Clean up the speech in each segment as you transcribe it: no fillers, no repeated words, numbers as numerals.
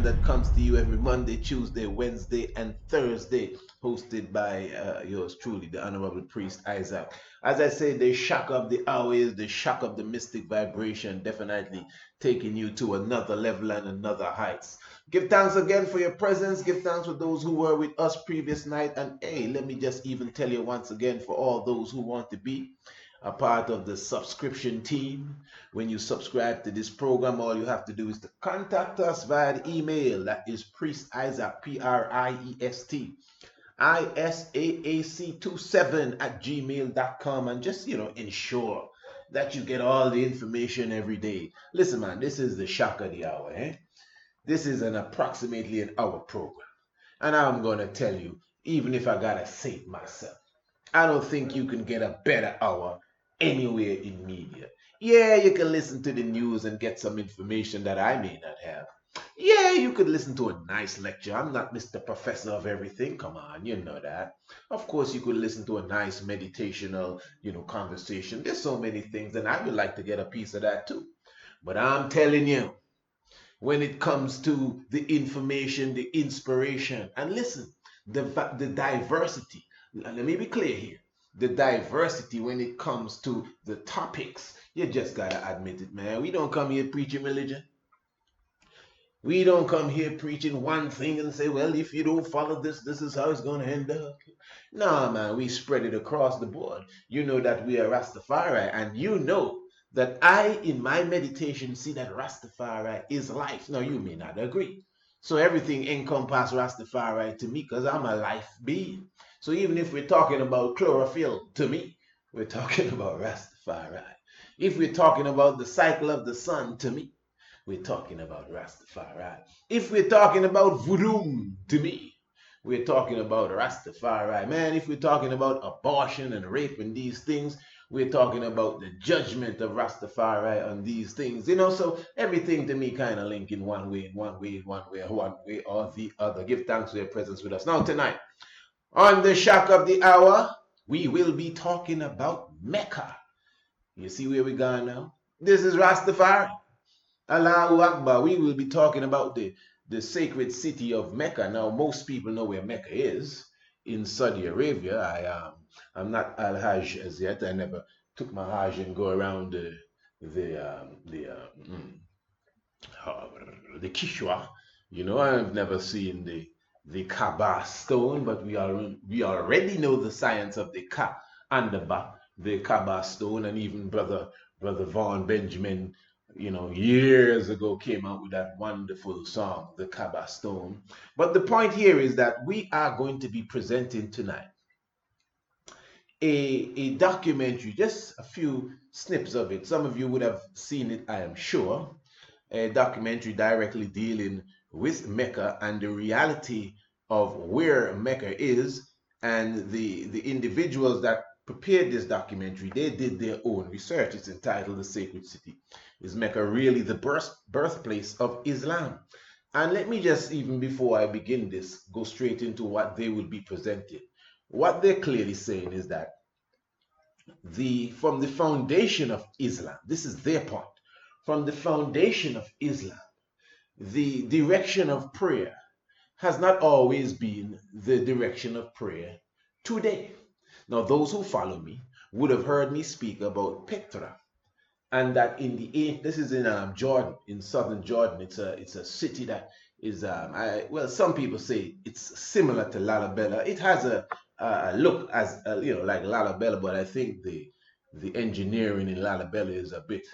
that comes to you every Monday, Tuesday, Wednesday, and Thursday, hosted by yours truly, the Honorable Priest Isaac. As I say, the shock of the hour is the shock of the mystic vibration, definitely taking you to another level and another heights. Give thanks again for your presence. Give thanks for those who were with us previous night. And hey, let me just even tell you once again for all those who want to be a part of the subscription team. When you subscribe to this program, all you have to do is to contact us via the email. That is Priest Isaac, Priest ISAAC27 at gmail.com, and just, ensure that you get all the information every day. Listen, man, this is the shock of the hour, eh? This is approximately an hour program. And I'm going to tell you, even if I got to say it myself, I don't think you can get a better hour anywhere in media. Yeah, you can listen to the news and get some information that I may not have. Yeah, you could listen to a nice lecture. I'm not Mr. Professor of everything. Come on, you know that. Of course, you could listen to a nice meditational, conversation. There's so many things, and I would like to get a piece of that too. But I'm telling you, when it comes to the information, the inspiration, and listen, the diversity. Let me be clear here. The diversity when it comes to the topics, you just gotta admit it, man. We don't come here preaching religion. We don't come here preaching one thing and say, well, if you don't follow this, this is how it's going to end up. Nah, man, we spread it across the board. You know that we are Rastafari, and you know that I, in my meditation, see that Rastafari is life. Now, you may not agree. So everything encompasses Rastafari to me because I'm a life being. So even if we're talking about chlorophyll, to me, we're talking about Rastafari. If we're talking about the cycle of the sun, to me, we're talking about Rastafari. If we're talking about voodoo, to me, we're talking about Rastafari. Man, if we're talking about abortion and rape and these things, we're talking about the judgment of Rastafari on these things. So everything to me kind of link in one way or the other. Give thanks for your presence with us. Now tonight, on the shock of the hour, we will be talking about Mecca. You see where we're going now? This is Rastafari. Allahu Akbar. We will be talking about the sacred city of Mecca. Now, most people know where Mecca is in Saudi Arabia. I'm not Al-Hajj as yet. I never took my Hajj and go around the Kishwa. I've never seen the Kaaba stone, but we already know the science of the Ka and the Kaaba stone, and even brother Vaughn Benjamin, years ago came out with that wonderful song, The Kaaba Stone. But the point here is that we are going to be presenting tonight a documentary, just a few snips of it. Some of you would have seen it, I am sure. A documentary directly dealing with Mecca and the reality of where Mecca is, and the individuals that prepared this documentary, they did their own research. It's entitled The Sacred City. Is Mecca really the birthplace of Islam? And let me just, even before I begin this, go straight into what they will be presenting. What they're clearly saying is that from the foundation of Islam, this is their point, from the foundation of Islam, the direction of prayer has not always been the direction of prayer today. Now, those who follow me would have heard me speak about Petra, and that this is in Jordan, in southern Jordan. It's a city that is some people say it's similar to Lalibela. It has a look as like Lalibela, but I think the engineering in Lalibela is a bit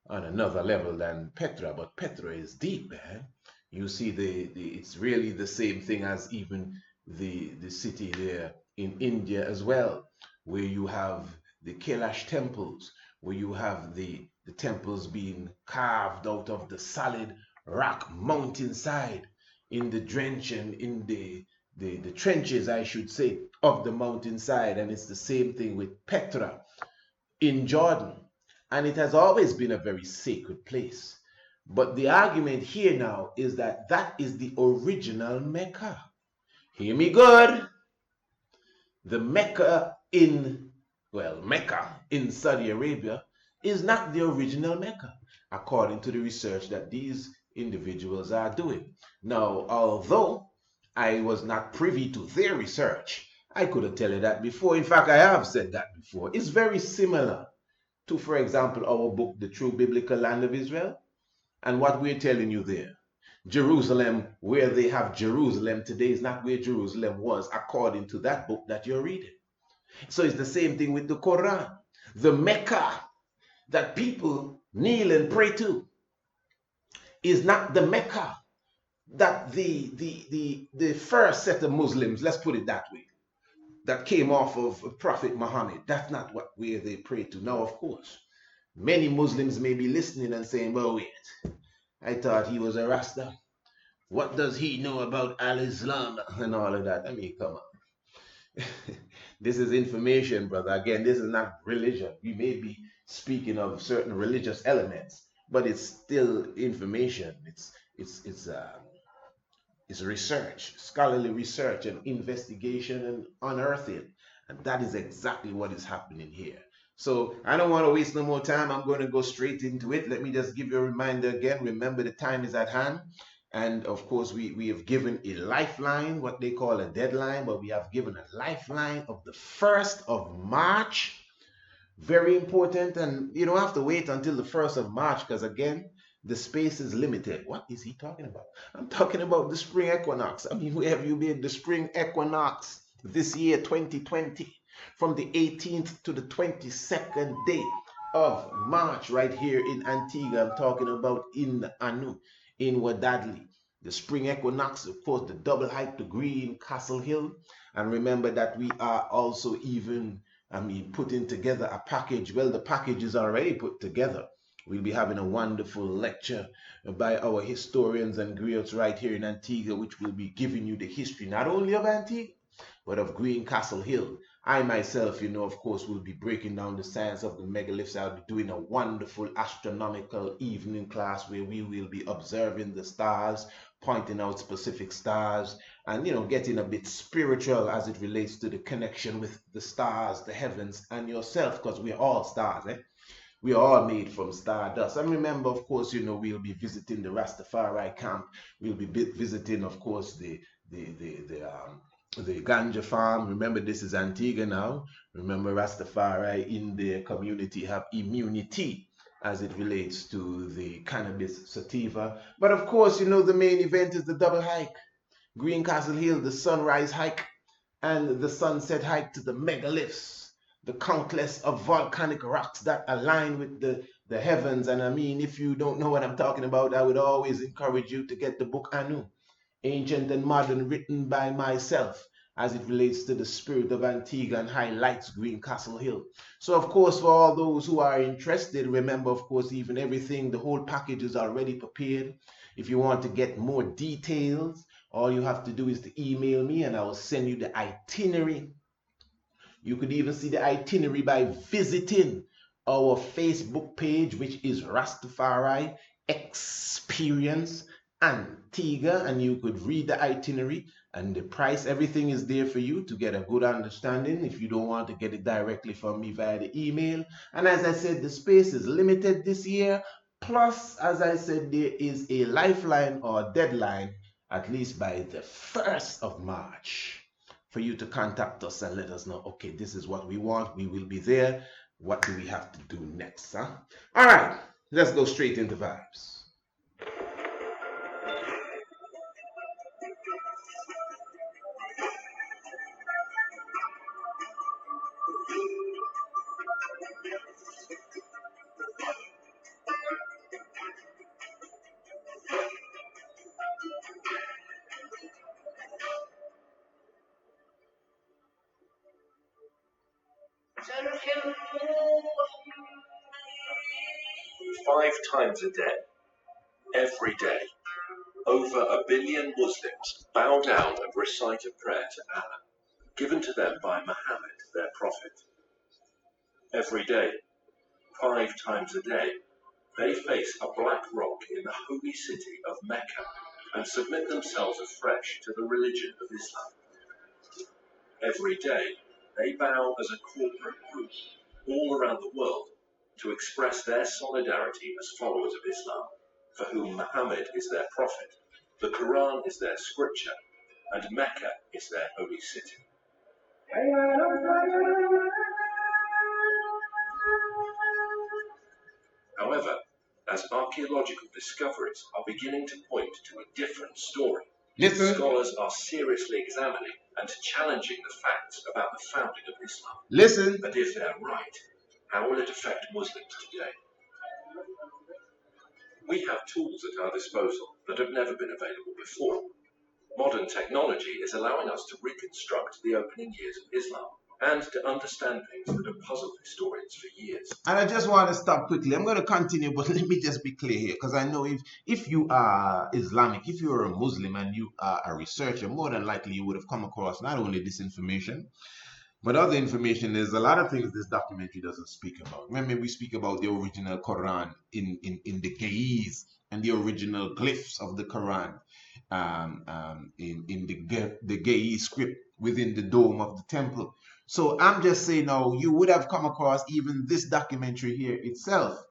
on another level than Petra. But Petra is deep, man. You see, it's really the same thing as even the city there in India as well, where you have the Kailash temples, where you have the temples being carved out of the solid rock mountainside, in the drench and in the trenches, I should say, of the mountainside. And it's the same thing with Petra in Jordan. And it has always been a very sacred place. But the argument here now is that is the original Mecca. Hear me good. The Mecca in Saudi Arabia is not the original Mecca, according to the research that these individuals are doing. Now, although I was not privy to their research, I could have told you that before. In fact, I have said that before. It's very similar to, for example, our book, The True Biblical Land of Israel, and what we're telling you there. Jerusalem, where they have Jerusalem today, is not where Jerusalem was, according to that book that you're reading. So it's the same thing with the Quran. The Mecca that people kneel and pray to is not the Mecca that the first set of Muslims, let's put it that way, that came off of Prophet Muhammad. That's not where they pray to. Now, of course, many Muslims may be listening and saying, well, wait, I thought he was a Rasta. What does he know about Al-Islam and all of that? I mean, come on. This is information, brother. Again, this is not religion. We may be speaking of certain religious elements, but it's still information. It's research, scholarly research and investigation and unearthing. And that is exactly what is happening here. So I don't want to waste no more time. I'm going to go straight into it. Let me just give you a reminder again. Remember, the time is at hand. And of course, we have given a lifeline, what they call a deadline, but we have given a lifeline of the 1st of March. Very important. And you don't have to wait until the 1st of March because, again, the space is limited. What is he talking about? I'm talking about the spring equinox. I mean, where have you been? The spring equinox this year, 2020, from the 18th to the 22nd day of March, right here in Antigua. I'm talking about in Anu, in Wadadli. The spring equinox, of course, the double hike to Green Castle Hill. And remember that we are also even, putting together a package. Well, the package is already put together. We'll be having a wonderful lecture by our historians and griots right here in Antigua, which will be giving you the history, not only of Antigua, but of Green Castle Hill. I myself, of course, will be breaking down the science of the megaliths. I'll be doing a wonderful astronomical evening class where we will be observing the stars, pointing out specific stars, and, getting a bit spiritual as it relates to the connection with the stars, the heavens, and yourself, because we're all stars, eh? We are all made from stardust. And remember, of course, we'll be visiting the Rastafari camp. We'll be visiting, of course, the ganja farm. Remember, this is Antigua now. Remember, Rastafari in their community have immunity as it relates to the cannabis sativa. But of course, the main event is the double hike. Green Castle Hill, the sunrise hike, and the sunset hike to the megaliths. The countless of volcanic rocks that align with the heavens. And if you don't know what I'm talking about, I would always encourage you to get the book Anu, Ancient and Modern, written by myself, as it relates to the spirit of Antigua and highlights Green Castle Hill. So, of course, for all those who are interested, remember, of course, even everything, the whole package is already prepared. If you want to get more details, all you have to do is to email me and I will send you the itinerary. You could even see the itinerary by visiting our Facebook page, which is Rastafari Experience Antigua, and you could read the itinerary and the price. Everything is there for you to get a good understanding if you don't want to get it directly from me via the email. And as I said, the space is limited this year. Plus, as I said, there is a lifeline or deadline, at least by the 1st of March. For you to contact us and let us know, okay, this is what we want. We will be there. What do we have to do next, huh? All right, let's go straight into vibes. Five times a day, every day, over 1 billion Muslims bow down and recite a prayer to Allah, given to them by Muhammad, their prophet. Every day, 5 times a day, they face a black rock in the holy city of Mecca and submit themselves afresh to the religion of Islam. Every day, they bow as a corporate group all around the world to express their solidarity as followers of Islam. for whom Muhammad is their prophet, the Quran is their scripture, and Mecca is their holy city. However, as archaeological discoveries are beginning to point to a different story, scholars are seriously examining and challenging the facts about the founding of Islam. And if they're right, how will it affect Muslims today? We have tools at our disposal that have never been available before. Modern technology is allowing us to reconstruct the opening years of Islam and to understand things that have puzzled historians for years. And I just want to stop quickly. I'm going to continue, but let me just be clear here, because I know if you are Islamic, if you're a Muslim and you are a researcher, more than likely you would have come across not only this information, but other information. There's a lot of things this documentary doesn't speak about. Remember, we speak about the original Quran in the Ge'ez and the original glyphs of the Quran in the Ge'ez script within the dome of the temple. So I'm just saying now, you would have come across even this documentary here itself.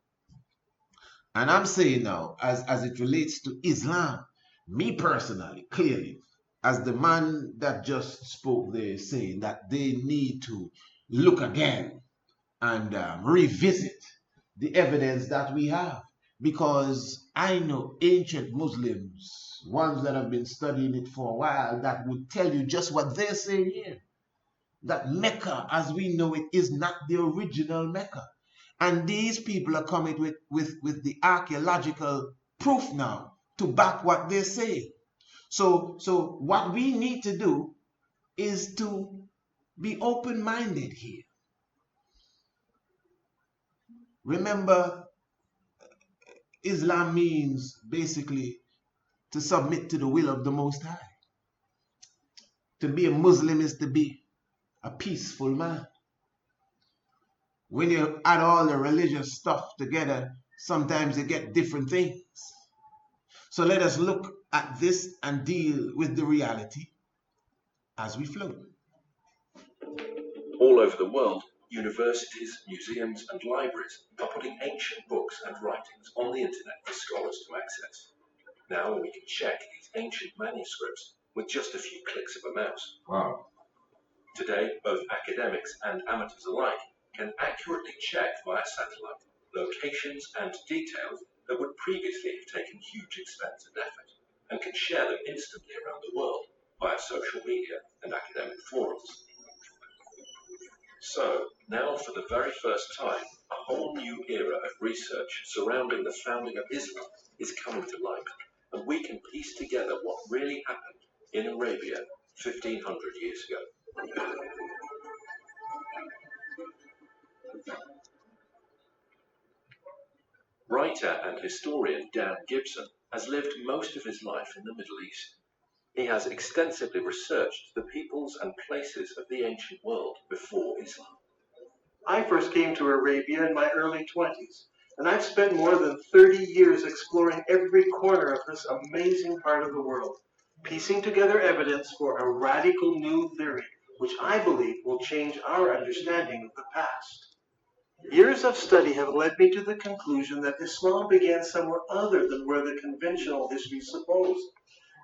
And I'm saying now, as it relates to Islam, me personally, clearly, as the man that just spoke there, saying that they need to look again and revisit the evidence that we have. Because I know ancient Muslims, ones that have been studying it for a while, that would tell you just what they're saying here. That Mecca, as we know it, is not the original Mecca. And these people are coming with the archaeological proof now to back what they're saying. So what we need to do is to be open-minded here. Remember, Islam means basically to submit to the will of the Most High. To be a Muslim is to be a peaceful man. When you add all the religious stuff together, sometimes you get different things. So let us look at this and deal with the reality as we flow. All over the world, universities, museums, and libraries are putting ancient books and writings on the internet for scholars to access. Now we can check these ancient manuscripts with just a few clicks of a mouse. Wow. Today, both academics and amateurs alike can accurately check via satellite locations and details that would previously have taken huge expense and effort, and can share them instantly around the world via social media and academic forums. So, now for the very first time, a whole new era of research surrounding the founding of Islam is coming to light, and we can piece together what really happened in Arabia 1500 years ago. Writer and historian Dan Gibson has lived most of his life in the Middle East. He has extensively researched the peoples and places of the ancient world before Islam. I first came to Arabia in my early 20s, and I've spent more than 30 years exploring every corner of this amazing part of the world, piecing together evidence for a radical new theory, which I believe will change our understanding of the past. Years of study have led me to the conclusion that Islam began somewhere other than where the conventional history supposed,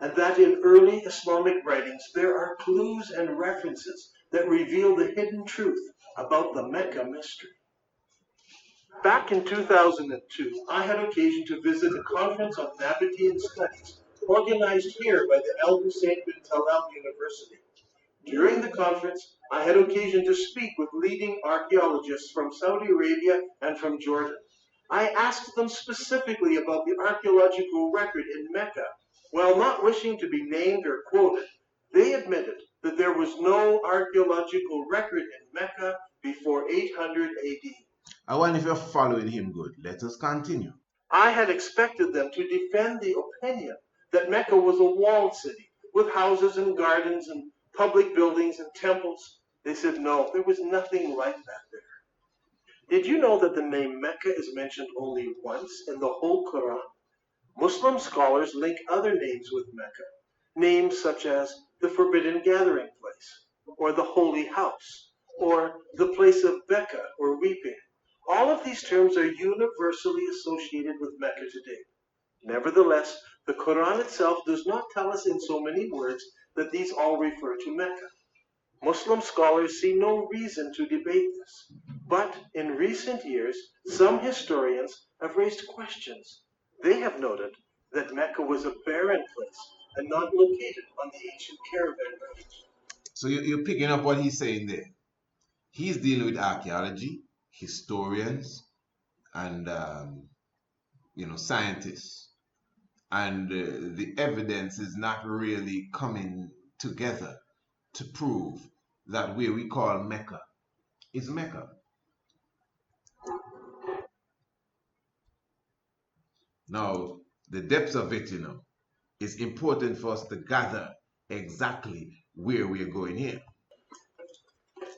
and that in early Islamic writings there are clues and references that reveal the hidden truth about the Mecca mystery. Back in 2002, I had occasion to visit a conference on Nabatean studies organized here by the Al Hussein bin Talal University. During the conference, I had occasion to speak with leading archaeologists from Saudi Arabia and from Jordan. I asked them specifically about the archaeological record in Mecca. While not wishing to be named or quoted, they admitted that there was no archaeological record in Mecca before 800 AD. I wonder if you're following him good. Let us continue. I had expected them to defend the opinion that Mecca was a walled city with houses and gardens and public buildings and temples. They said no, there was nothing like that there. Did you know that the name Mecca is mentioned only once in the whole Quran? Muslim scholars link other names with Mecca, names such as the Forbidden Gathering Place, or the Holy House, or the place of Becca, or weeping. All of these terms are universally associated with Mecca today. Nevertheless, the Quran itself does not tell us in so many words that these all refer to Mecca. Muslim scholars see no reason to debate this. But in recent years, some historians have raised questions. They have noted that Mecca was a barren place and not located on the ancient caravan route. So you're picking up what he's saying there. He's dealing with archaeology, historians, and scientists, and the evidence is not really coming together to prove that where we call Mecca is Mecca. Now, the depths of it, is important for us to gather exactly where we're going here.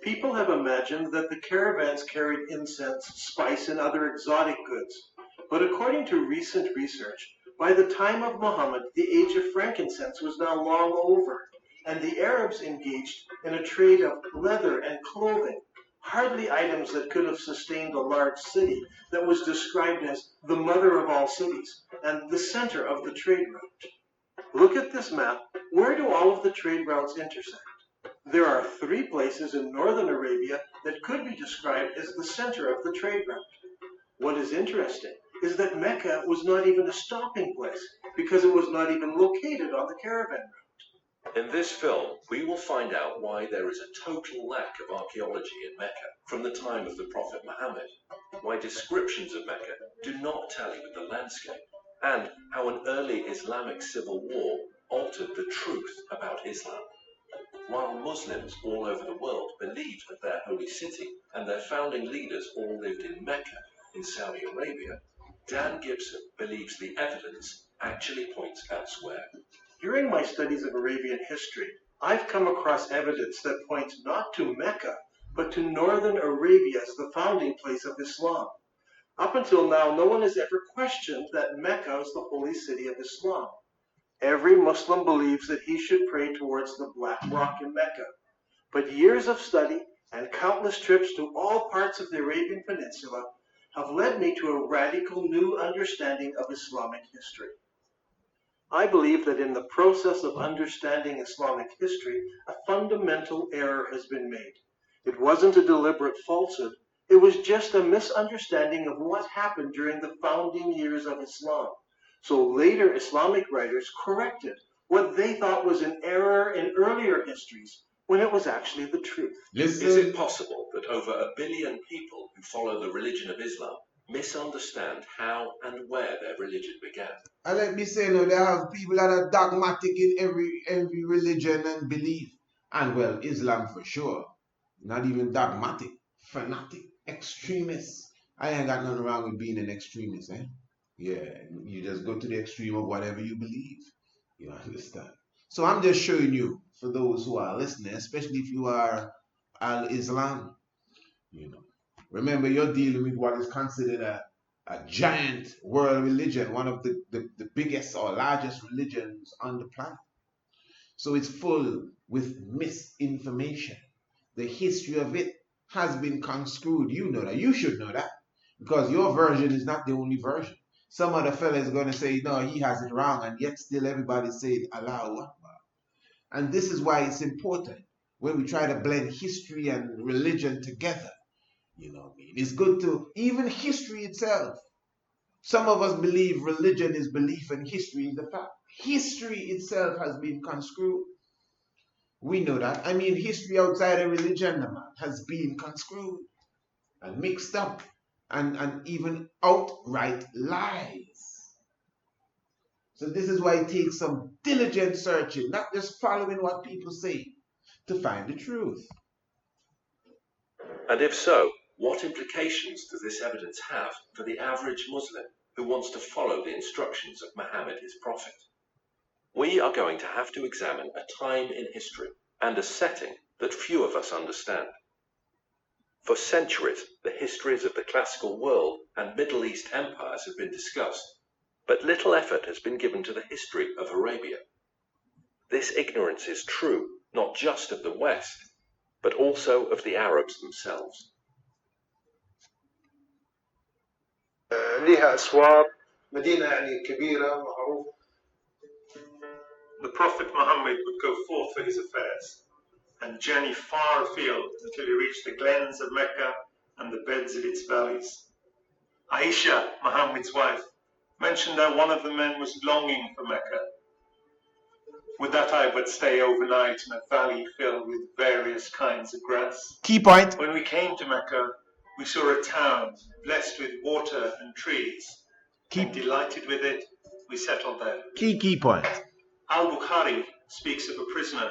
People have imagined that the caravans carried incense, spice, and other exotic goods. But according to recent research, by the time of Muhammad, the age of frankincense was now long over, and the Arabs engaged in a trade of leather and clothing, hardly items that could have sustained a large city that was described as the mother of all cities and the center of the trade route. Look at this map. Where do all of the trade routes intersect? There are 3 places in northern Arabia that could be described as the center of the trade route. What is interesting is that Mecca was not even a stopping place because it was not even located on the caravan route. In this film, we will find out why there is a total lack of archaeology in Mecca from the time of the Prophet Muhammad, why descriptions of Mecca do not tally with the landscape, and how an early Islamic civil war altered the truth about Islam. While Muslims all over the world believed that their holy city and their founding leaders all lived in Mecca, in Saudi Arabia, Dan Gibson believes the evidence actually points elsewhere. During my studies of Arabian history, I've come across evidence that points not to Mecca, but to northern Arabia as the founding place of Islam. Up until now, no one has ever questioned that Mecca is the holy city of Islam. Every Muslim believes that he should pray towards the Black Rock in Mecca. But years of study and countless trips to all parts of the Arabian Peninsula have led me to a radical new understanding of Islamic history. I believe that in the process of understanding Islamic history, a fundamental error has been made. It wasn't a deliberate falsehood, it was just a misunderstanding of what happened during the founding years of Islam. So later Islamic writers corrected what they thought was an error in earlier histories when it was actually the truth. Is it possible that over 1 billion people who follow the religion of Islam misunderstand how and where their religion began? And let me say, they have people that are dogmatic in every religion and belief. And well, Islam for sure. Not even dogmatic, fanatic, extremists. I ain't got nothing wrong with being an extremist, eh? Yeah, you just go to the extreme of whatever you believe. You understand? So I'm just showing you, for those who are listening, especially if you are Al-Islam, remember you're dealing with what is considered a giant world religion, one of the biggest or largest religions on the planet. So it's full with misinformation. The history of it has been conscried. You know that. You should know that. Because your version is not the only version. Some other fella is going to say, no, he has it wrong, and yet still everybody says Allahu Akbar. And this is why it's important when we try to blend history and religion together. You know what I mean? It's good to, even history itself. Some of us believe religion is belief and history is the fact. History itself has been conscried. We know that. I mean, history outside of religion has been conscried and mixed up. And even outright lies. So this is why it takes some diligent searching, not just following what people say, to find the truth. And if so, what implications does this evidence have for the average Muslim who wants to follow the instructions of Muhammad, his prophet? We are going to have to examine a time in history and a setting that few of us understand. For centuries, the histories of the classical world and Middle East empires have been discussed, but little effort has been given to the history of Arabia. This ignorance is true not just of the West, but also of the Arabs themselves. لها أسوار مدينة يعني كبيرة معروف. The Prophet Muhammad would go forth for his affairs and journey far afield until he reached the glens of Mecca and the beds of its valleys. Aisha, Muhammad's wife, mentioned that one of the men was longing for Mecca. Would that I would stay overnight in a valley filled with various kinds of grass. Key point. When we came to Mecca, we saw a town blessed with water and trees. And delighted with it, we settled there. Key point. Al-Bukhari speaks of a prisoner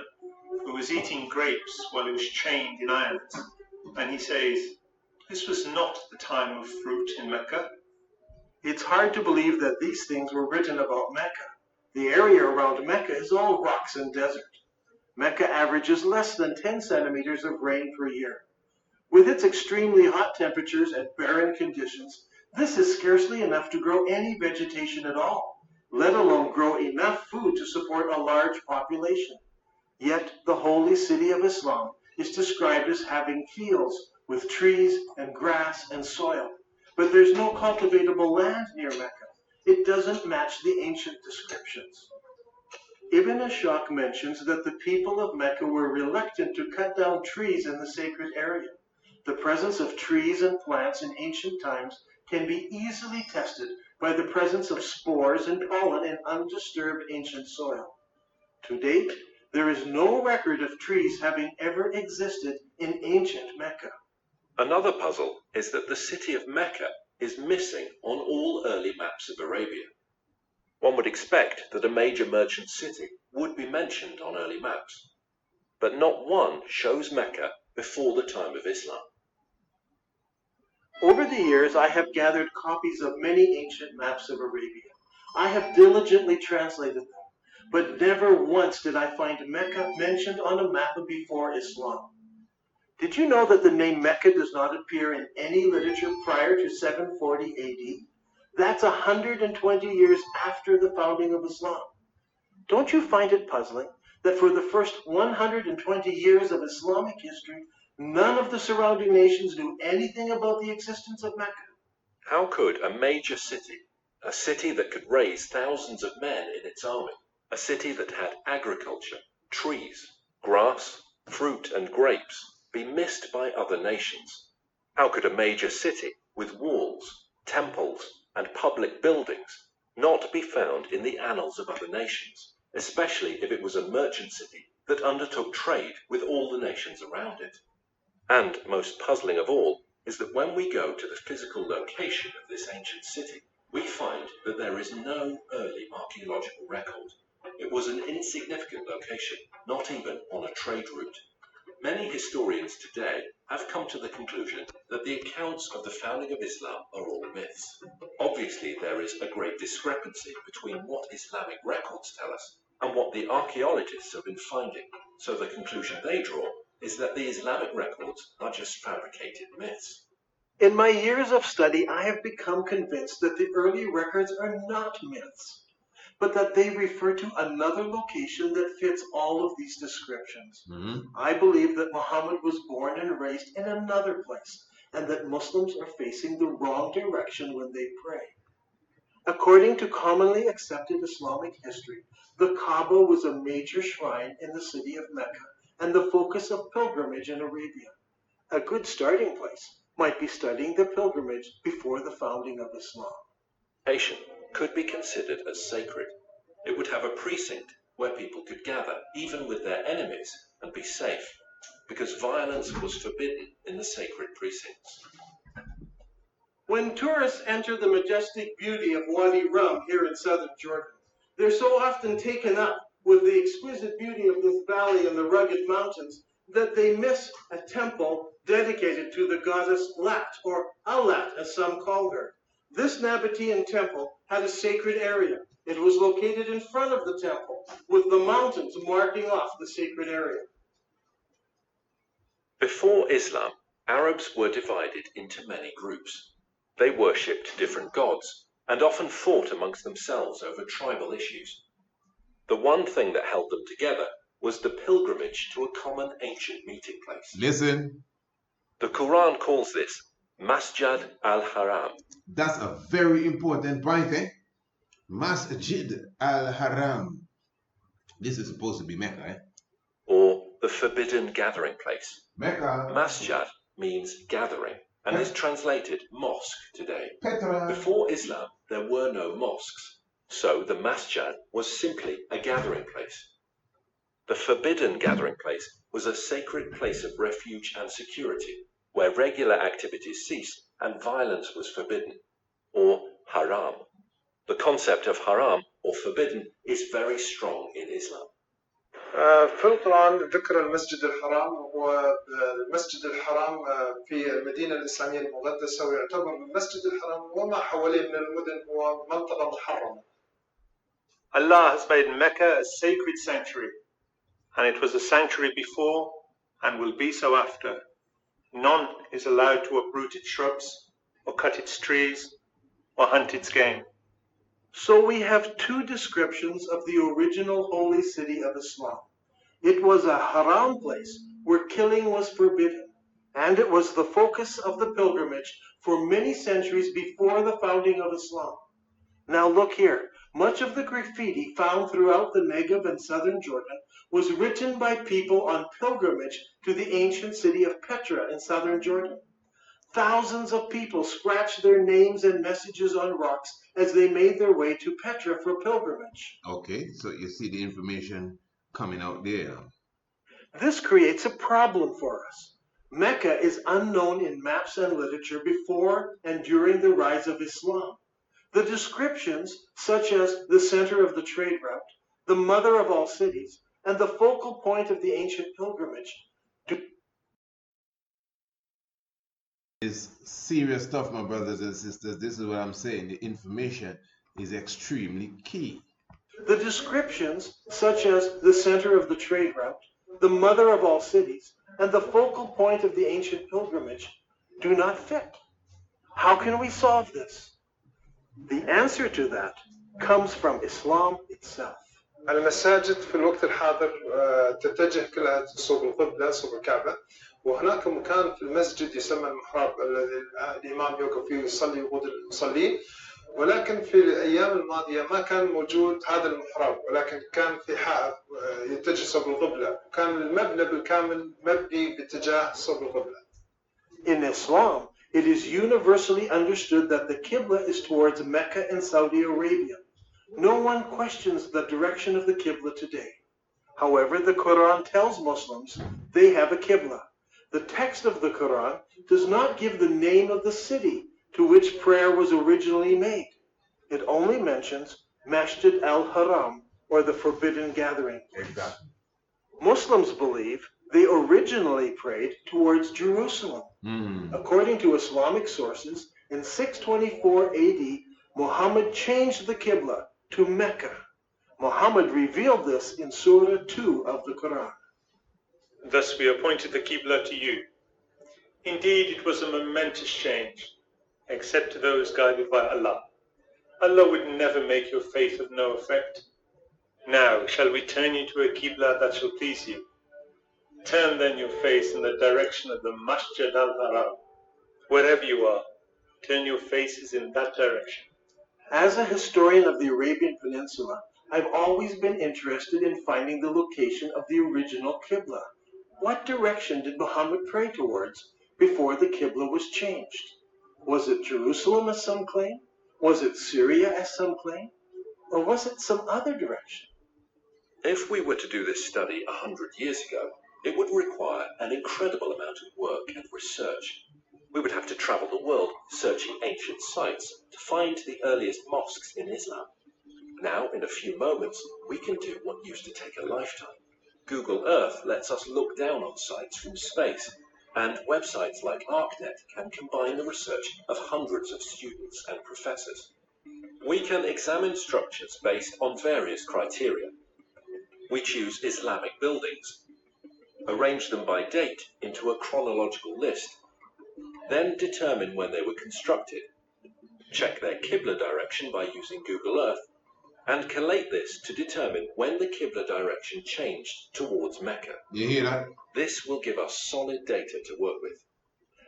who was eating grapes while he was chained in irons. And he says, this was not the time of fruit in Mecca. It's hard to believe that these things were written about Mecca. The area around Mecca is all rocks and desert. Mecca averages less than 10 centimeters of rain per year. With its extremely hot temperatures and barren conditions, this is scarcely enough to grow any vegetation at all, let alone grow enough food to support a large population. Yet the holy city of Islam is described as having fields with trees and grass and soil. But there's no cultivatable land near Mecca. It doesn't match the ancient descriptions. Ibn Ashaq mentions that the people of Mecca were reluctant to cut down trees in the sacred area. The presence of trees and plants in ancient times can be easily tested by the presence of spores and pollen in undisturbed ancient soil. To date, there is no record of trees having ever existed in ancient Mecca. Another puzzle is that the city of Mecca is missing on all early maps of Arabia. One would expect that a major merchant city would be mentioned on early maps, but not one shows Mecca before the time of Islam. Over the years, I have gathered copies of many ancient maps of Arabia. I have diligently translated them, but never once did I find Mecca mentioned on a map before Islam. Did you know that the name Mecca does not appear in any literature prior to 740 AD? That's 120 years after the founding of Islam. Don't you find it puzzling that for the first 120 years of Islamic history, none of the surrounding nations knew anything about the existence of Mecca? How could a major city, a city that could raise thousands of men in its army, a city that had agriculture, trees, grass, fruit and grapes, be missed by other nations? How could a major city with walls, temples, and public buildings not be found in the annals of other nations, especially if it was a merchant city that undertook trade with all the nations around it? And most puzzling of all is that when we go to the physical location of this ancient city, we find that there is no early archaeological record. It was an insignificant location, not even on a trade route. Many historians today have come to the conclusion that the accounts of the founding of Islam are all myths. Obviously, there is a great discrepancy between what Islamic records tell us and what the archaeologists have been finding, so the conclusion they draw is that the Islamic records are just fabricated myths. In my years of study, I have become convinced that the early records are not myths, but that they refer to another location that fits all of these descriptions. I believe that Muhammad was born and raised in another place, and that Muslims are facing the wrong direction when they pray. According to commonly accepted Islamic history, the Kaaba was a major shrine in the city of Mecca and the focus of pilgrimage in Arabia. A good starting place might be studying the pilgrimage before the founding of Islam. Location could be considered as sacred. It would have a precinct where people could gather, even with their enemies, and be safe, because violence was forbidden in the sacred precincts. When tourists enter the majestic beauty of Wadi Rum here in southern Jordan, they're so often taken up with the exquisite beauty of this valley and the rugged mountains that they miss a temple dedicated to the goddess Lat, or Alat as some call her. This Nabatean temple had a sacred area. It was located in front of the temple, with the mountains marking off the sacred area. Before Islam, Arabs were divided into many groups. They worshipped different gods and often fought amongst themselves over tribal issues. The one thing that held them together was the pilgrimage to a common ancient meeting place. Listen. The Quran calls this Masjid al-Haram. That's a very important point, eh? Masjid al-Haram. This is supposed to be Mecca, eh? Or the forbidden gathering place. Mecca. Masjid means gathering and is translated mosque today. Petra. Before Islam, there were no mosques, so the masjid was simply a gathering place. The forbidden gathering place was a sacred place of refuge and security, where regular activities ceased and violence was forbidden, or haram. The concept of haram, or forbidden, is very strong in Islam. في القرآن ذكر المسجد الحرام، والمسجد الحرام في المدينة الإسلامية المقدسة، ويعتبر المسجد الحرام وما حواليه من المدن هو منطقة محرمة. Allah has made Mecca a sacred sanctuary, and it was a sanctuary before and will be so after. None is allowed to uproot its shrubs, or cut its trees, or hunt its game. So we have two descriptions of the original holy city of Islam. It was a haram place where killing was forbidden, and it was the focus of the pilgrimage for many centuries before the founding of Islam. Now look here, much of the graffiti found throughout the Negev and southern Jordan was written by people on pilgrimage to the ancient city of Petra in southern Jordan. Thousands of people scratched their names and messages on rocks as they made their way to Petra for pilgrimage. Okay, so you see the information coming out there. This creates a problem for us. Mecca is unknown in maps and literature before and during the rise of Islam. The descriptions, such as the center of the trade route, the mother of all cities, and the focal point of the ancient pilgrimage, It's serious stuff, my brothers and sisters. This is what I'm saying. The information is extremely key. The descriptions, such as the center of the trade route, the mother of all cities, and the focal point of the ancient pilgrimage, do not fit. How can we solve this? The answer to that comes from Islam itself. المساجد في الوقت الحاضر تتجه كلها صوب القبلة، صوب الكعبة، وهناك مكان في المسجد يسمى المحراب الذي الإمام يوقف فيه يصلي يقود المصلين، ولكن في الأيام الماضية ما كان موجود هذا المحراب، ولكن كان في حائط يتجه صوب القبلة، كان المبنى بالكامل مبني باتجاه صوب القبلة. In Islam, it is universally understood that the Qibla is towards Mecca and Saudi Arabia. No one questions the direction of the Qibla today. However, the Quran tells Muslims they have a Qibla. The text of the Quran does not give the name of the city to which prayer was originally made. It only mentions Masjid al-Haram, or the forbidden gathering. Exactly. Muslims believe they originally prayed towards Jerusalem. According to Islamic sources, in 624 AD, Muhammad changed the Qibla to Mecca. Muhammad revealed this in Surah 2 of the Quran. Thus we appointed the Qibla to you. Indeed, it was a momentous change, except to those guided by Allah. Allah would never make your faith of no effect. Now, shall we turn you to a Qibla that shall please you? Turn then your face in the direction of the Masjid al-Haram. Wherever you are, turn your faces in that direction. As a historian of the Arabian Peninsula, I've always been interested in finding the location of the original Qibla. What direction did Muhammad pray towards before the Qibla was changed? Was it Jerusalem, as some claim? Was it Syria, as some claim? Or was it some other direction? If we were to do this study 100 years ago, it would require an incredible amount of work and research. We would have to travel the world searching ancient sites to find the earliest mosques in Islam. Now, in a few moments, we can do what used to take a lifetime. Google Earth lets us look down on sites from space, and websites like ArcNet can combine the research of hundreds of students and professors. We can examine structures based on various criteria. We choose Islamic buildings, arrange them by date into a chronological list, then determine when they were constructed, check their Qibla direction by using Google Earth, and collate this to determine when the Qibla direction changed towards Mecca. You hear that? This will give us solid data to work with.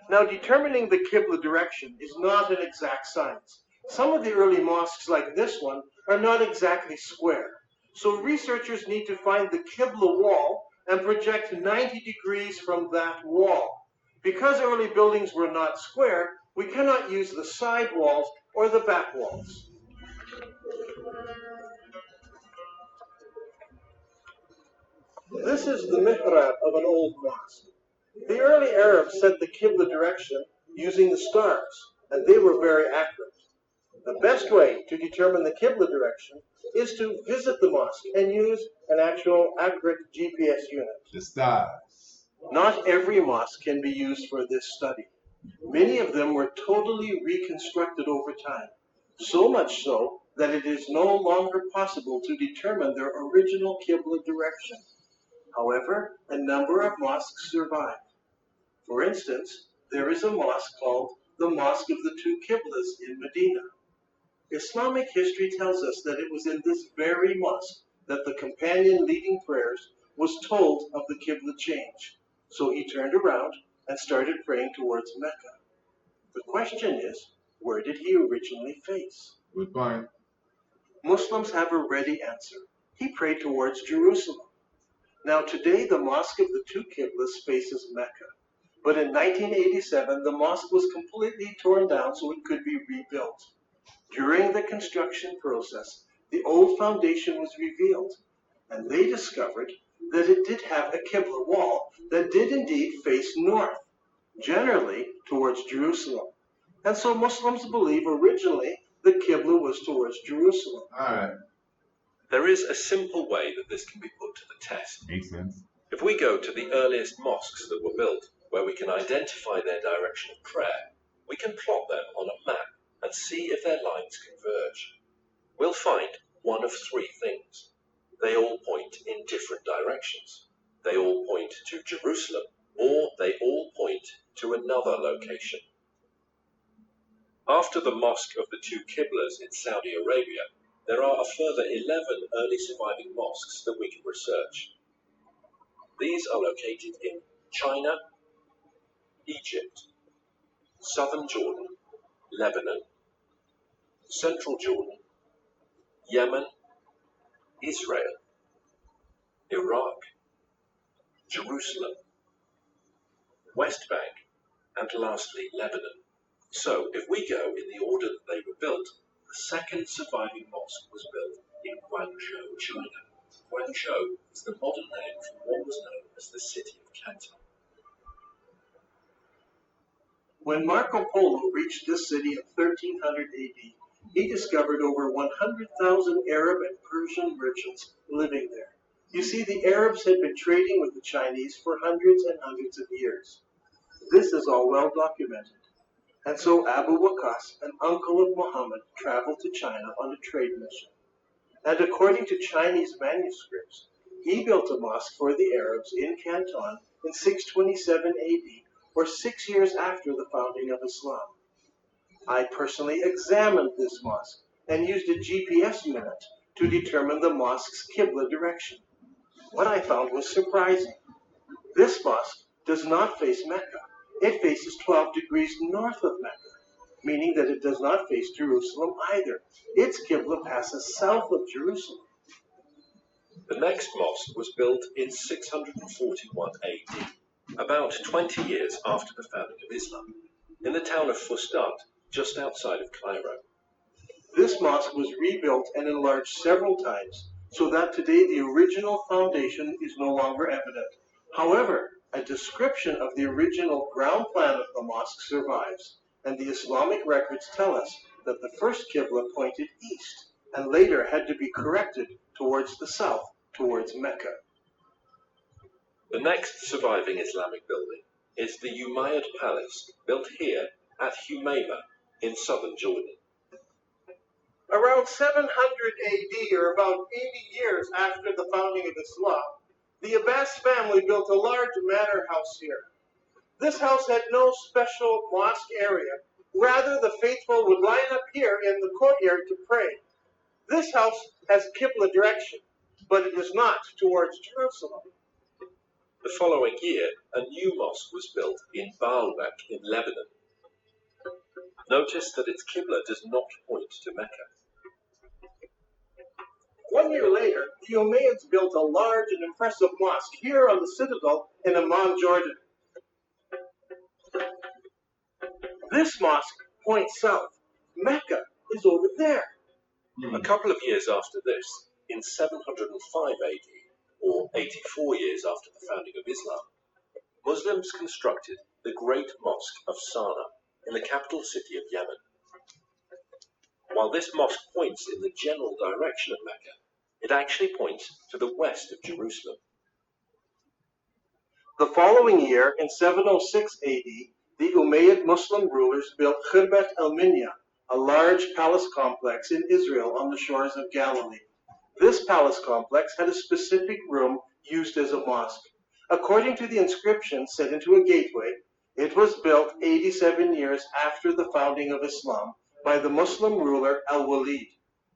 Now, determining the Qibla direction is not an exact science. Some of the early mosques like this one are not exactly square, so researchers need to find the Qibla wall and project 90 degrees from that wall. Because early buildings were not square, we cannot use the side walls or the back walls. This is the mihrab of an old mosque. The early Arabs set the Qibla direction using the stars, and they were very accurate. The best way to determine the Qibla direction is to visit the mosque and use an actual accurate GPS unit. The stars. Not every mosque can be used for this study. Many of them were totally reconstructed over time, so much so that it is no longer possible to determine their original Qibla direction. However, a number of mosques survive. For instance, there is a mosque called the Mosque of the Two Qiblas in Medina. Islamic history tells us that it was in this very mosque that the companion leading prayers was told of the Qibla change. So he turned around and started praying towards Mecca. The question is, where did he originally face? Good point. Muslims have a ready answer. He prayed towards Jerusalem. Now today the Mosque of the Two Qiblas faces Mecca. But in 1987 the mosque was completely torn down so it could be rebuilt. During the construction process, the old foundation was revealed, and they discovered that it did have a Qibla wall that did indeed face north, generally towards Jerusalem. And so Muslims believe originally the Qibla was towards Jerusalem. All right. There is a simple way that this can be put to the test. Makes sense. If we go to the earliest mosques that were built, where we can identify their direction of prayer, we can plot them on a map and see if their lines converge. We'll find one of three things. They all point in different directions. They all point to Jerusalem, or they all point to another location. After the Mosque of the Two Qiblas in Saudi Arabia, there are a further 11 early surviving mosques that we can research. These are located in China, Egypt, southern Jordan, Lebanon, central Jordan, Yemen, Israel, Iraq, Jerusalem, West Bank, and lastly Lebanon. So if we go in the order that they were built, the second surviving mosque was built in Guangzhou, China. Guangzhou is the modern name for what was known as the city of Canton. When Marco Polo reached this city in 1300 AD, he discovered over 100,000 Arab and Persian merchants living there. You see, the Arabs had been trading with the Chinese for hundreds and hundreds of years. This is all well documented. And so Abu Waqas, an uncle of Muhammad, traveled to China on a trade mission. And according to Chinese manuscripts, he built a mosque for the Arabs in Canton in 627 AD, or 6 years after the founding of Islam. I personally examined this mosque and used a GPS unit to determine the mosque's Qibla direction. What I found was surprising. This mosque does not face Mecca. It faces 12 degrees north of Mecca, meaning that it does not face Jerusalem either. Its Qibla passes south of Jerusalem. The next mosque was built in 641 AD, about 20 years after the founding of Islam, in the town of Fustat, just outside of Cairo. This mosque was rebuilt and enlarged several times, so that today the original foundation is no longer evident. However, a description of the original ground plan of the mosque survives, and the Islamic records tell us that the first Qibla pointed east, and later had to be corrected towards the south, towards Mecca. The next surviving Islamic building is the Umayyad Palace, built here at Humayma in southern Jordan. Around 700 AD, or about 80 years after the founding of Islam, the Abbas family built a large manor house here. This house had no special mosque area. Rather, the faithful would line up here in the courtyard to pray. This house has Qibla direction, but it is not towards Jerusalem. The following year, a new mosque was built in Baalbek in Lebanon. Notice that its Qibla does not point to Mecca. 1 year later, the Umayyads built a large and impressive mosque here on the citadel in Amman, Jordan. This mosque points south. Mecca is over there. A couple of years after this, in 705 AD, or 84 years after the founding of Islam, Muslims constructed the Great Mosque of Sana'a in the capital city of Yemen. While this mosque points in the general direction of Mecca, it actually points to the west of Jerusalem. The following year, in 706 AD, the Umayyad Muslim rulers built Khirbat al-Minya, a large palace complex in Israel on the shores of Galilee. This palace complex had a specific room used as a mosque. According to the inscription set into a gateway, it was built 87 years after the founding of Islam by the Muslim ruler Al-Walid.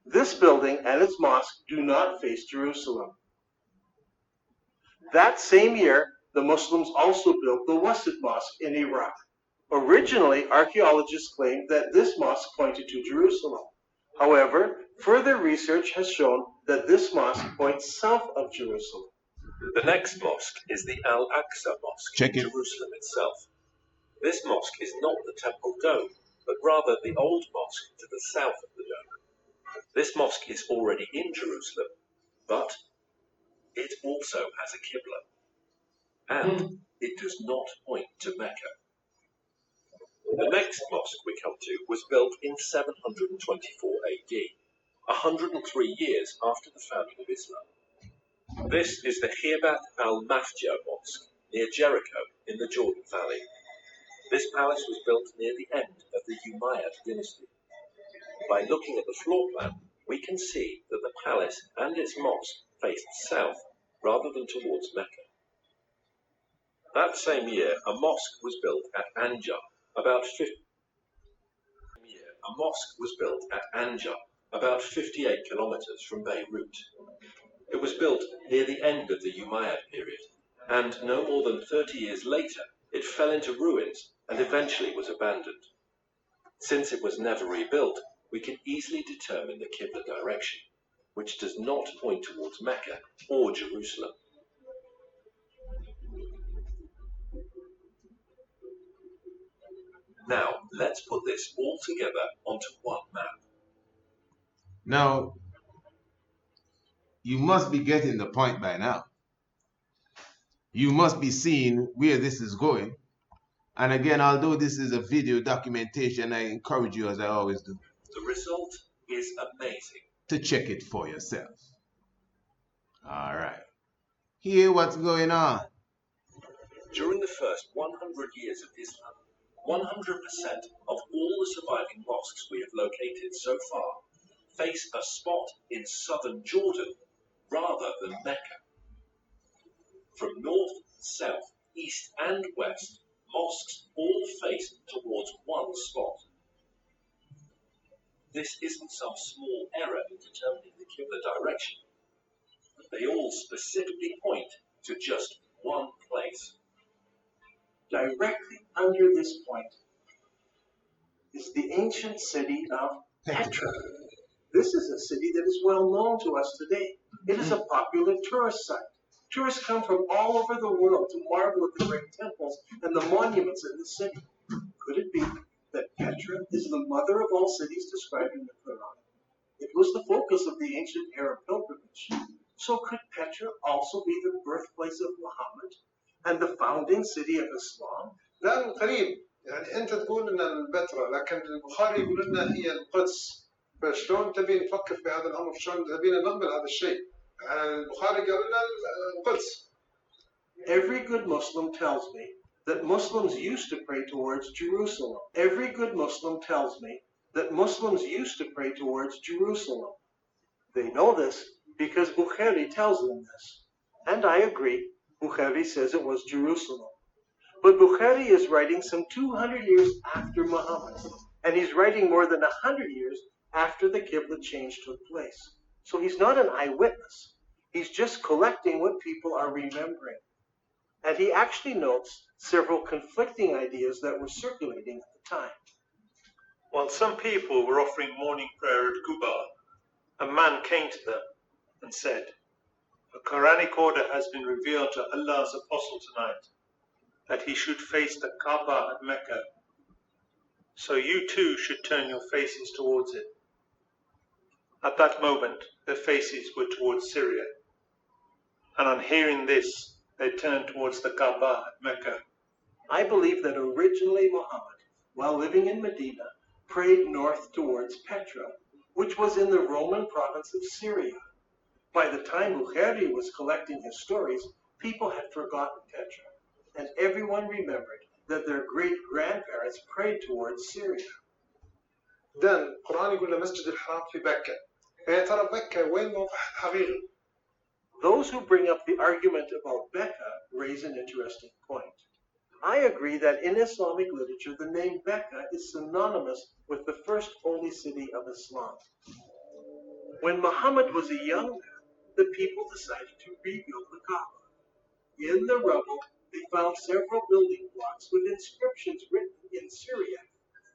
This building and its mosque do not face Jerusalem. That same year, the Muslims also built the Wasit Mosque in Iraq. Originally, archaeologists claimed that this mosque pointed to Jerusalem. However, further research has shown that this mosque points south of Jerusalem. The next mosque is the Al-Aqsa Mosque in Jerusalem itself. This mosque is not the temple dome, but rather the old mosque to the south of the dome. This mosque is already in Jerusalem, but it also has a Qibla, and it does not point to Mecca. The next mosque we come to was built in 724 AD, 103 years after the founding of Islam. This is the Khirbat al-Mafja Mosque near Jericho in the Jordan Valley. This palace was built near the end of the Umayyad dynasty. By looking at the floor plan, we can see that the palace and its mosque faced south rather than towards Mecca. That same year, a mosque was built at Anja, about 58 kilometers from Beirut. It was built near the end of the Umayyad period, and no more than 30 years later, it fell into ruins and eventually was abandoned. Since it was never rebuilt, we can easily determine the Qibla direction, which does not point towards Mecca or Jerusalem. Now, let's put this all together onto one map. Now, you must be getting the point by now. You must be seeing where this is going. And again, although this is a video documentation, I encourage you, as I always do, the result is amazing, to check it for yourself. All right. Hear what's going on. During the first 100 years of Islam, 100% of all the surviving mosques we have located so far face a spot in southern Jordan rather than Mecca. From north, south, east and west, mosques all face towards one spot. This isn't some small error in determining the Qibla direction. They all specifically point to just one place. Directly under this point is the ancient city of Petra. This is a city that is well known to us today. It is a popular tourist site. Tourists come from all over the world to marvel at the great temples and the monuments in the city. Could it be that Petra is the mother of all cities described in the Quran? It was the focus of the ancient Arab pilgrimage. So could Petra also be the birthplace of Muhammad and the founding city of Islam? لا قريب يعني أنت تقول إن البتراء لكن البخاري يقول لنا هي القدس فشلون تبي نفكر في هذا الأمر شلون تبينا نقبل هذا الشيء البخاري قال لنا القدس. Every good Muslim tells me that Muslims used to pray towards Jerusalem. Every good Muslim tells me that Muslims used to pray towards Jerusalem. They know this because Bukhari tells them this. And I agree, Bukhari says it was Jerusalem. But Bukhari is writing some 200 years after Muhammad, and he's writing more than 100 years after the Qibla change took place. So he's not an eyewitness. He's just collecting what people are remembering. And he actually notes several conflicting ideas that were circulating at the time. While some people were offering morning prayer at Qibla, a man came to them and said, "A Quranic order has been revealed to Allah's apostle tonight, that he should face the Kaaba at Mecca. So you too should turn your faces towards it." At that moment, their faces were towards Syria. And on hearing this, they turned towards the Kaaba at Mecca. I believe that originally Muhammad, while living in Medina, prayed north towards Petra, which was in the Roman province of Syria. By the time Bukhari was collecting his stories, people had forgotten Petra, and everyone remembered that their great-grandparents prayed towards Syria. then القرآن يقول له مسجد الحرام في مكة. يا ترى مكة وين موقعها الحقيقي؟ Those who bring up the argument about Mecca raise an interesting point. I agree that in Islamic literature, the name Mecca is synonymous with the first holy city of Islam. When Muhammad was a young man, the people decided to rebuild the Kaaba. In the rubble, they found several building blocks with inscriptions written in Syriac,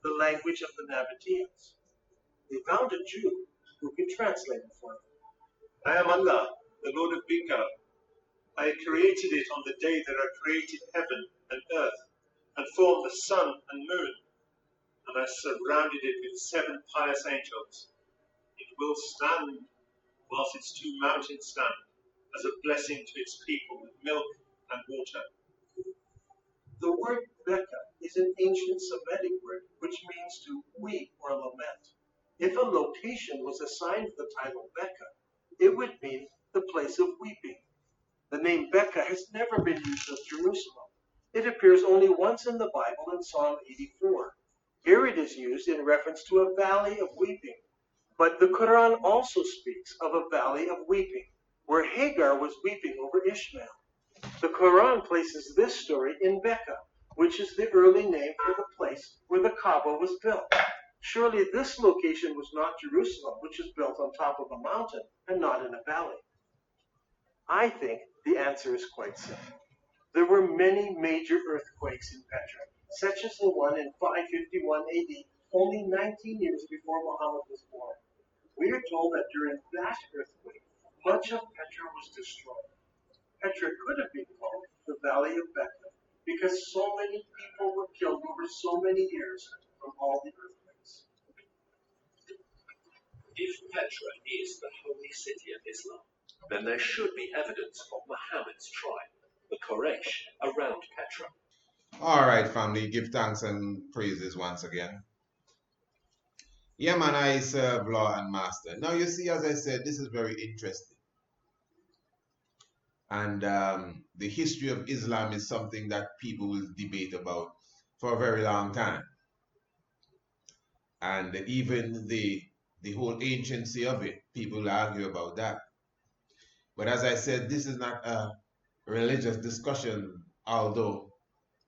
the language of the Nabateans. They found a Jew who could translate it for them. "I am Allah, the Lord of Bika. I created it on the day that I created heaven and earth, and formed the sun and moon, and I surrounded it with 7 pious angels. It will stand whilst its 2 mountains stand, as a blessing to its people with milk and water." The word Mecca is an ancient Semitic word which means to weep or lament. If a location was assigned the title Mecca, it would mean the place of weeping. The name Mecca has never been used of Jerusalem. It appears only once in the Bible in Psalm 84. Here it is used in reference to a valley of weeping. But the Quran also speaks of a valley of weeping, where Hagar was weeping over Ishmael. The Quran places this story in Mecca, which is the early name for the place where the Kaaba was built. Surely this location was not Jerusalem, which is built on top of a mountain and not in a valley. I think the answer is quite simple. There were many major earthquakes in Petra, such as the one in 551 AD, only 19 years before Muhammad was born. We are told that during that earthquake, much of Petra was destroyed. Petra could have been called the Valley of Mecca because so many people were killed over so many years from all the earthquakes. If Petra is the holy city of Islam, then there should be evidence of Muhammad's tribe, the Quraysh, around Petra. All right, family, give thanks and praises once again. Yeah, man, I serve Lord and Master. Now, you see, as I said, this is very interesting. And the history of Islam is something that people will debate about for a very long time. And even the whole anciency of it, people argue about that. But as I said, this is not a religious discussion, although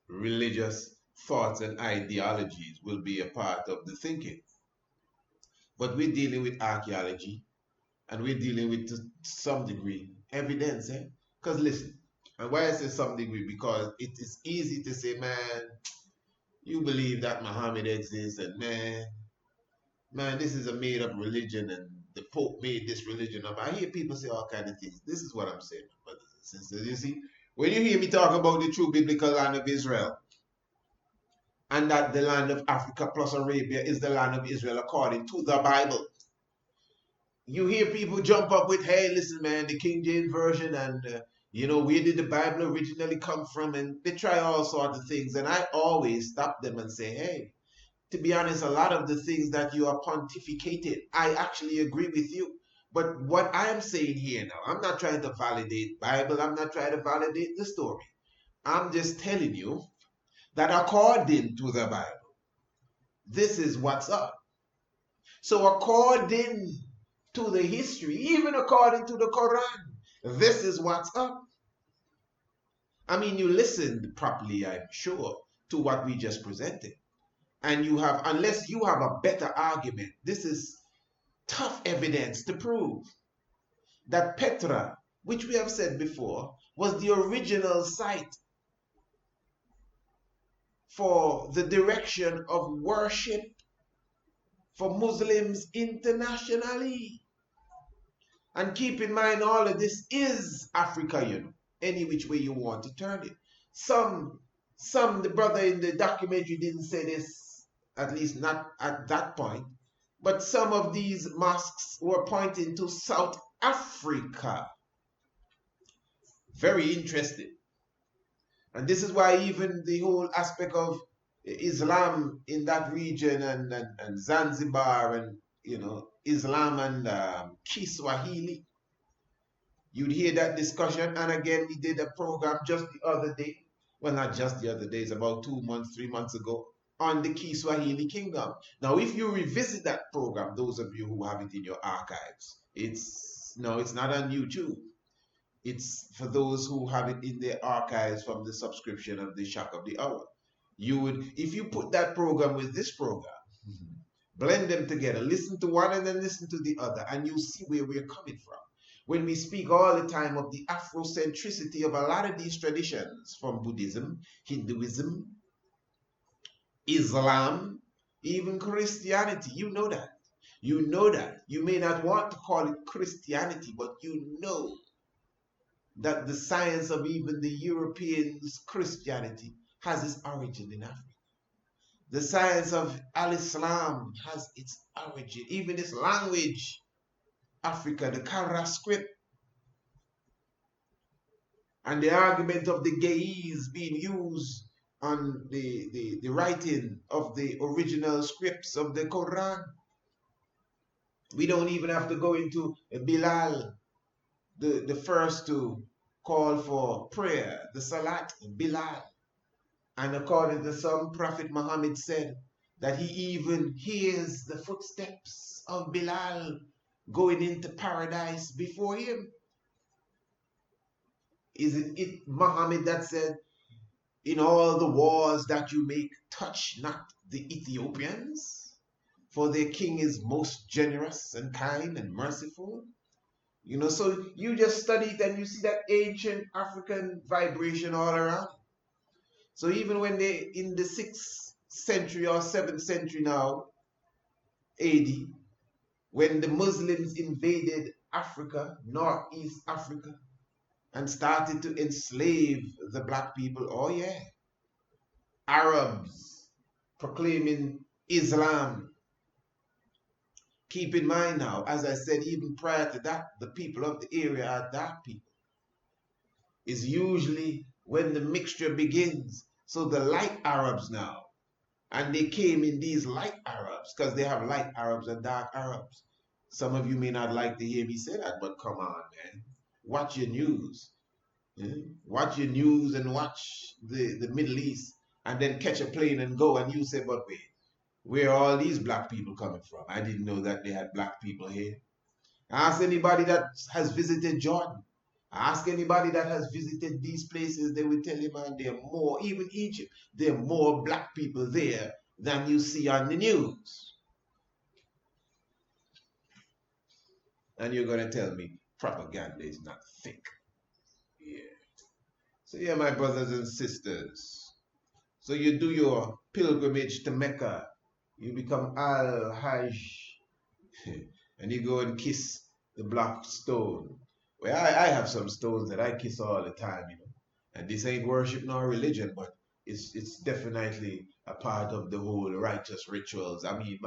religious thoughts and ideologies will be a part of the thinking. But we're dealing with archaeology, and we're dealing with, to some degree, evidence. Because listen, and why I say some degree, because it is easy to say, man, you believe that Muhammad exists, and man, this is a made-up religion, and the Pope made this religion up. I hear people say all kinds of things. This is what I'm saying, brothers and sisters. You see, when you hear me talk about the true biblical land of Israel, and that the land of Africa plus Arabia is the land of Israel according to the Bible, you hear people jump up with, hey, listen, man, the King James Version, and, where did the Bible originally come from? And they try all sorts of things. And I always stop them and say, hey, to be honest, a lot of the things that you are pontificating, I actually agree with you. But what I'm saying here now, I'm not trying to validate Bible. I'm not trying to validate the story. I'm just telling you that according to the Bible, this is what's up. So according to the history, even according to the Quran, this is what's up. I mean, you listened properly, I'm sure, to what we just presented. And you have, unless you have a better argument, this is tough evidence to prove that Petra, which we have said before, was the original site for the direction of worship for Muslims internationally. And keep in mind, all of this is Africa, you know, any which way you want to turn it. The brother in the documentary didn't say this, at least not at that point, but some of these mosques were pointing to South Africa. Very interesting. And this is why even the whole aspect of Islam in that region and Zanzibar and, you know, Islam and Kiswahili, you'd hear that discussion. And again, we did a program just the other day. Well, not just the other day, it's about 2 months, 3 months ago, on the Kiswahili Kingdom. Now, if you revisit that program, those of you who have it in your archives, it's not on YouTube. It's for those who have it in their archives from the subscription of the Shock of the Hour. You would, if you put that program with this program, blend them together, listen to one and then listen to the other, and you see where we're coming from. When we speak all the time of the Afrocentricity of a lot of these traditions, from Buddhism, Hinduism, Islam, even Christianity, you know that. You know that. You may not want to call it Christianity, but you know that the science of even the Europeans' Christianity has its origin in Africa. The science of Al-Islam has its origin, even its language, Africa, the Kara script. And the argument of the Ge'ez being used on the writing of the original scripts of the Quran. We don't even have to go into Bilal, the first to call for prayer, the Salat, Bilal. And according to some, Prophet Muhammad said that he even hears the footsteps of Bilal going into paradise before him. Isn't it Muhammad that said, in all the wars that you make, touch not the Ethiopians, for their king is most generous and kind and merciful? You know, so you just study it and you see that ancient African vibration all around. So even when they, in the 6th century or 7th century now, AD, when the Muslims invaded Africa, Northeast Africa, and started to enslave the black people, oh yeah, Arabs proclaiming Islam. Keep in mind now, as I said, even prior to that, the people of the area are dark people. It's usually when the mixture begins. So the light Arabs now, and they came in these light Arabs, because they have light Arabs and dark Arabs. Some of you may not like to hear me say that, but come on, man. Watch your news. Yeah? Watch your news and watch the Middle East, and then catch a plane and go, and you say, but wait, where are all these black people coming from? I didn't know that they had black people here. Ask anybody that has visited Jordan. Ask anybody that has visited these places, they will tell you, man, there are more, even Egypt, there are more black people there than you see on the news. And you're going to tell me propaganda is not thick. Yeah. So yeah, my brothers and sisters. So you do your pilgrimage to Mecca. You become Al-Hajj. And you go and kiss the black stone. Well, I have some stones that I kiss all the time, you know. And this ain't worship nor religion, but it's definitely a part of the whole righteous rituals. I mean,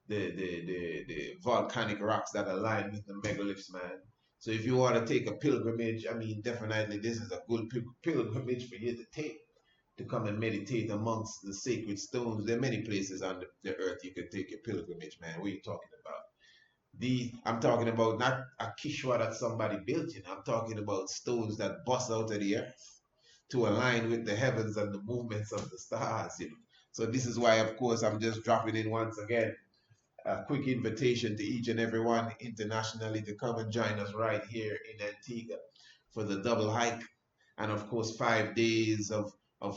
the volcanic rocks that align with the megaliths, man. So if you want to take a pilgrimage, I mean, definitely this is a good pilgrimage for you to take, to come and meditate amongst the sacred stones. There are many places on the earth you can take a pilgrimage, man. What are you talking about? I'm talking about not a kishwa that somebody built, you know. I'm talking about stones that bust out of the earth to align with the heavens and the movements of the stars, you know. So this is why, of course, I'm just dropping in once again a quick invitation to each and everyone internationally to come and join us right here in Antigua for the double hike. And of course, 5 days of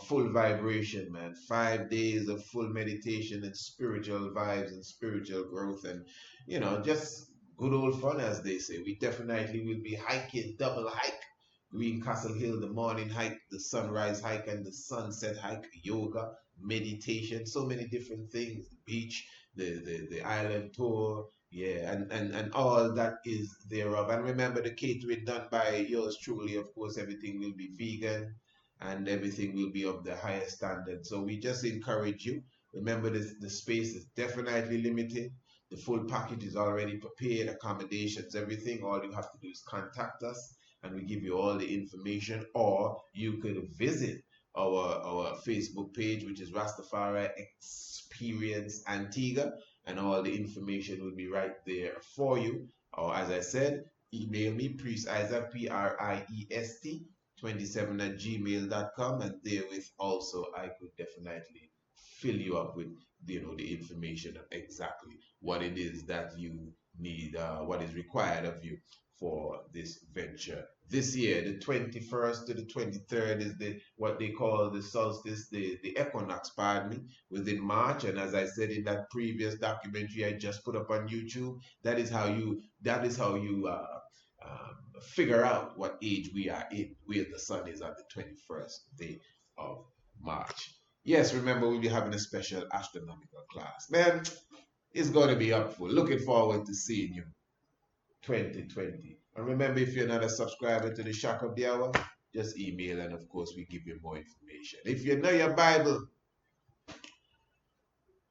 full vibration, man. 5 days of full meditation and spiritual vibes and spiritual growth, and, you know, just good old fun, as they say. We definitely will be hiking, double hike. Green Castle Hill, the morning hike, the sunrise hike, and the sunset hike, yoga, meditation, so many different things, the beach, the island tour, yeah, and all that is thereof. And remember, the catering done by yours truly, of course, everything will be vegan and everything will be of the highest standard. So we just encourage you. Remember, this the space is definitely limited. The full package is already prepared, accommodations, everything. All you have to do is contact us and we give you all the information, or you could visit our Facebook page, which is Rastafari Experience Antigua, and all the information will be right there for you. Or as I said, email me, Priest Isaac, Priest 27 at gmail.com, and therewith also I could definitely fill you up with the information of exactly what it is that you need, what is required of you for this venture. This year, the 21st to the 23rd is the what they call the solstice, the equinox, pardon me, within March. And as I said in that previous documentary I just put up on YouTube, that is how you figure out what age we are in, where the sun is on the 21st day of March. Yes, remember we'll be having a special astronomical class. Man, it's going to be up for. Looking forward to seeing you 2020. And remember, if you're not a subscriber to the Shock of the Hour, just email and of course we give you more information. If you know your Bible,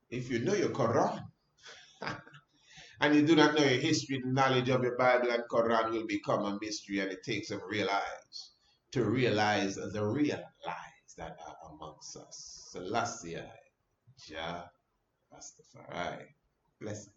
if you know your Quran, and you do not know your history, the knowledge of your Bible and Quran will become a mystery, and it takes some to realize the real lies that are amongst us. Selassie, Jah, Rastafari. Blessing.